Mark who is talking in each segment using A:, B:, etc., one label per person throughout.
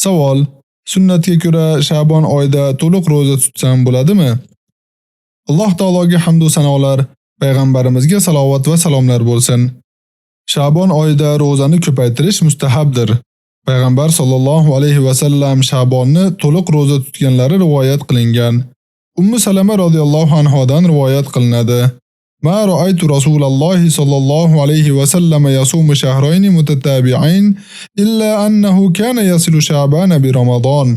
A: Savol: Sunnatga ko'ra Sha'bon oyida to'liq roza tutsam bo'ladimi? Alloh taologa hamd va sanolar, payg'ambarimizga salovat va salomlar bo'lsin. Sha'bon oyida rozani ko'paytirish mustahabdir. Payg'ambar sollallohu alayhi va sallam Sha'bonni to'liq roza tutganlari rivoyat qilingan. Ummu Salama radhiyallohu anhodan rivoyat qilinadi. Ma ra'aytu Rasululloh sallallohu alayhi va sallam yasumu shahrayn mutatabi'ain illa annahu kana yasilu Sha'bana bi Ramazon.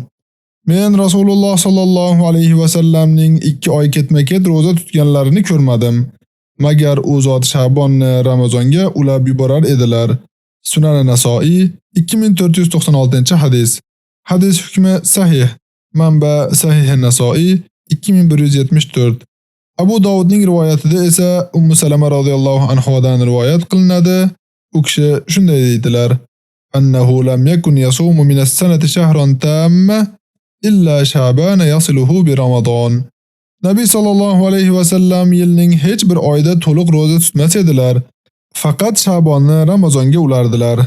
A: Men Rasululloh sallallohu alayhi va sallamning 2 oy ketma-ket roza tutganlarini ko'rmadim. Magar u zot Sha'bonni Ramazonga ulab yuborar edilar. Sunan Nasoiy 2496-hadis. Hadis hukmi sahih. Manba Sahih Nasoiy 2174. Abu Dawudning rivoyatida esa Ummu Salama radhiyallohu anhodan rivoyat qilinadi. U kishi shunday deydilar: "Annahu lam yakun yasumu min as-sanati shahran tamma illa Sha'ban yasiluhu bi Ramazon." Nabiy sallallohu alayhi va sallam yilning hech bir oyida to'liq roza tutmas edilar. Faqat Sha'bonni Ramazonga ulardilar.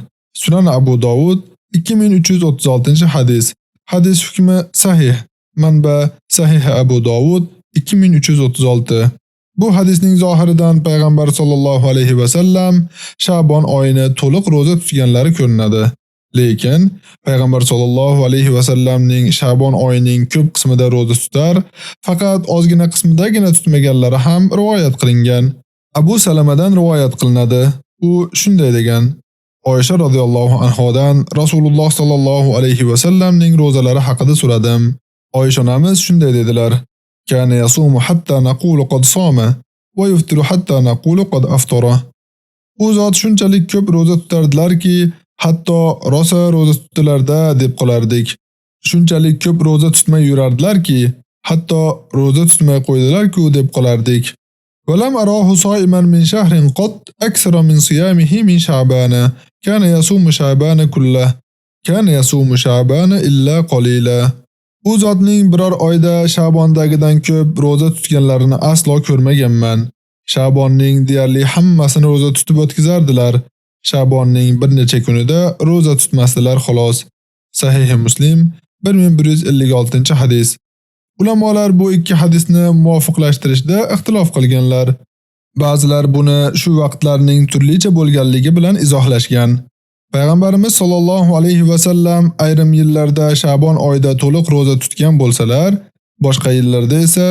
A: Sunan Abu Dawud 2336-hadis. Hadis hukmi sahih. Manba Sahih Abu Dawud 2336. Bu hadisning zohiridan payg'ambar sollallohu alayhi va sallam Sha'bon oyini to'liq roza tutganlari ko'rinadi. Lekin payg'ambar sollallohu alayhi va sallamning Sha'bon oyining ko'p qismida roza tutar, faqat ozgina qismidagina tutmaganlari ham rivoyat qilingan. Abu Salamadan rivoyat qilinadi. U shunday degan: Oysha radhiyallohu anhodan Rasululloh sallallohu alayhi va sallamning rozalari haqida so'radim. Oysha onamiz shunday dedilar: Kana yasumu hatta naqulu qad sama va yuftiru hatta naqulu qad aftara. U zot shunchalik ko'p roza tutardilarki, hatto rosa roza tutdilarda deb qolardik. Shunchalik ko'p roza tutmay yurardilarki, hatto roza tutmay qo'ydilar-ku deb qolardik. Walam arahu sa'iman min shahrin qat aksara min siyamihi min Sha'bana. Kana yasumu Sha'bana kullah. Kana yasumu Sha'bana illa qalila. U zotning biror oyda Sha'bondagidan ko'p roza tutganlarini aslo ko'rmaganman. Sha'bonning deyarli hammasini roza tutib o'tkazardilar. Sha'bonning bir necha kunida roza tutmasdilar xolos. Sahih Muslim 1156-hadis. Ulamolar bu ikki hadisni muvofiqlashtirishda ixtilof qilganlar. Ba'zilar buni shu vaqtlarning turlicha bo'lganligi bilan izohlashgan. Payg'ambarimiz sollallohu alayhi va sallam ayrim yillarda Sha'bon oyida to'liq roza tutgan bo'lsalar, boshqa yillarda esa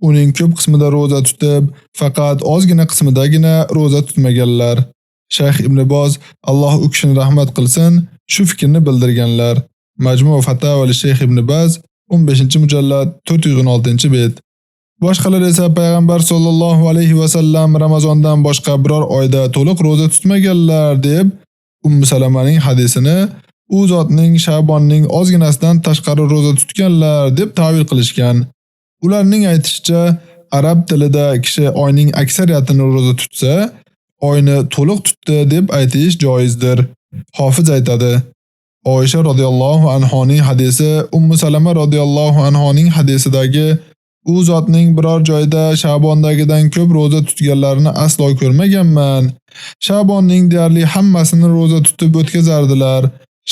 A: uning ko'p qismida roza tutib, faqat ozgina qismidagina roza tutmaganlar. Shayx Ibn Boz, Alloh u kishini rahmat qilsin, shu fikrni bildirganlar. Majmu' Fatawa Shayx Ibn Boz 15-mujallad 416-bet. Boshqalar esa payg'ambar sollallohu alayhi va sallam Ramazondan boshqa biror oyda to'liq roza tutmaganlar deb Ummu Salamaning hadisini u zotning Sha'bonning ozginasidan tashqari roza tutganlar deb ta'vil qilishgan. Ularning aytishicha, arab tilida kishi oyning aksariyatini roza tutsa, oyni to'liq tutdi deb aytish joizdir. Hofiz aytadi: Oysha radhiyallohu anhoning hadisi Ummu Salama radhiyallohu anhoning hadisidagi u zotning biror joyda Sha'bondagidan ko'p roza tutganlarini aslo ko'rmaganman. Sha'bonning deyarli hammasini roza tutib o'tkazardilar.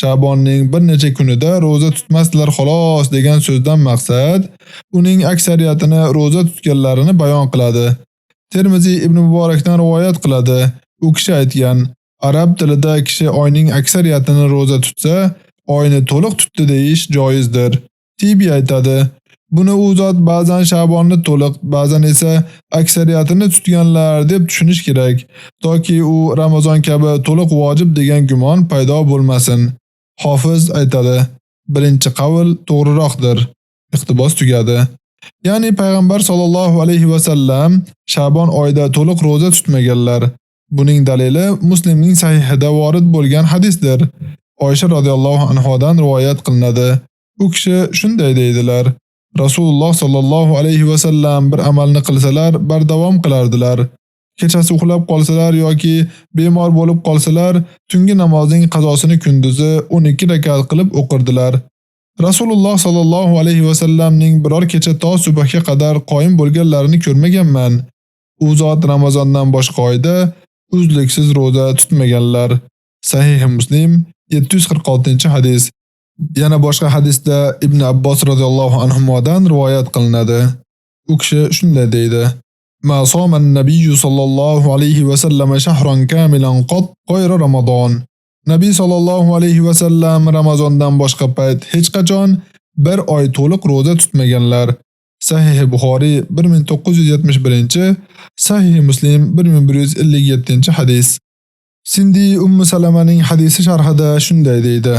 A: Sha'bonning bir necha kunida roza tutmasdilar xolos degan so'zdan maqsad uning aksariyatini roza tutganlarini bayon qiladi. Termiziy Ibn Muborakdan rivoyat qiladi. U kishi aytgan: Arab tilida kishi oyning aksariyatini roza tutsa, oyni to'liq tutdi deyish joizdir. Tibi aytadi: Buni u zot ba'zan Sha'bonni to'liq, ba'zan esa aksariyatini tutganlar deb tushunish kerak, toki u Ramazon kabi to'liq vojib degan gumon paydo bo'lmasin. Hofiz aytadi: Birinchi qavl to'g'riroqdir. Iqtibos tugadi. Ya'ni payg'ambar sollallohu alayhi va sallam Sha'bon oyida to'liq roza tutmaganlar. Buning dalili Muslimning sahihida vorid bo'lgan hadisdir. Oysha radhiyallohu anhodan rivoyat qilinadi. U kishi shunday deydilar: Rasululloh sallallohu alayhi va sallam bir amalni qilsalar, bardavom qilardilar. Kechasi uxlab qolsalar yoki bemor bo'lib qolsalar, tungi namozning qazosini kunduzi 12 rakat qilib o'qirdilar. Rasululloh sallallohu alayhi va sallamning biror kecha to subhga qadar qoyim bo'lganlarini ko'rmaganman. U zot Ramazondan boshqa oyda uzluksiz roza tutmaganlar. Sahih Muslim 746-hadis. Yana boshqa hadisda Ibn Abbos radhiyallohu anhudan rivoyat qilinadi. U kishi shunday deydi: "Ma soma an-nabiy sallallohu alayhi va sallam shahran kamilan qat ghayra Ramazon." Nabiy sallallohu alayhi va sallam Ramazondan boshqa payt hech qachon bir oy to'liq roza tutmaganlar. Sahih Buxoriy 1971, Sahih Muslim 1157-hadis. Sindi Ummu Salamaning hadisi sharhida shunday deydi: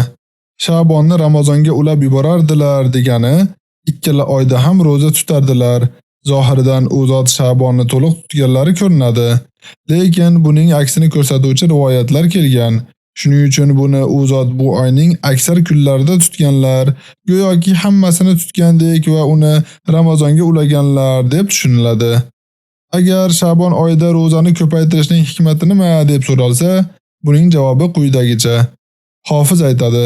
A: Sha'bonni Ramazonga ulab yuborardilar degani, ikkala oyda ham roza tutardilar. Zohiridan u zot Sha'bonni to'liq tutganlari ko'rinadi, lekin buning aksini ko'rsatuvchi rivoyatlar kelgan. Shuning uchun buni u zot bu oyning aksar kunlarida tutganlar, go'yoki hammasini tutgandek va uni Ramazonga ulaganlar deb tushuniladi. Agar Sha'bon oyida ro'zani ko'paytirishning hikmati nima deb so'ralsa, buning javobi quyidagicha. Hofiz aytadi: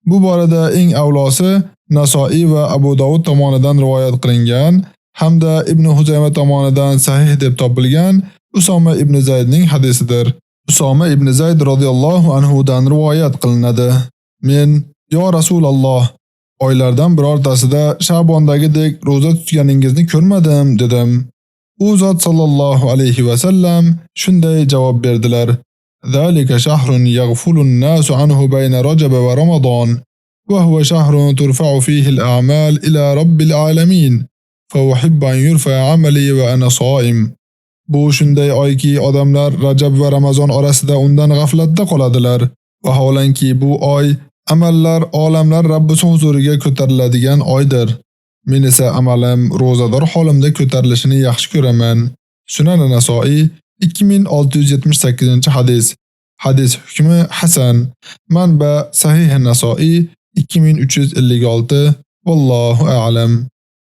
A: Bu borada eng avlosi Naso'i va Abu Dovud tomonidan rivoyat qilingan hamda Ibn Huzayma tomonidan sahih deb topilgan Usoma ibn Zaydning hadisidir. Usoma ibn Zayd radhiyallohu anhu dan rivoyat qilinadi: Men, yo Rasululloh, oylardan birortasida Sha'bondagidek roza tutganingizni ko'rmadim dedim. U zot sallallohu alayhi va sallam shunday javob berdilar: Zalika shahrun yaghfulun nasu anhu bayna Rajab va Ramazon, va huwa shahrun turfa'u fihi al-a'mal ila rabbil alamin, fa uhibbu an yurfa 'amali va ana so'im. Bu shunday oyki odamlar Rajab va Ramazon orasida undan g'aflatda qoladilar. Vaholanki bu oy amallar olamlar Rabbisi huzuriga ko'tariladigan oydir. Men esa amalim ro'zador holimda ko'tarilishini yaxshi ko'raman. Sunan Naso'i 2678-hadis. Hadis hukmi hasan. Manba Sahih Naso'i 2356. Vallohu a'lam.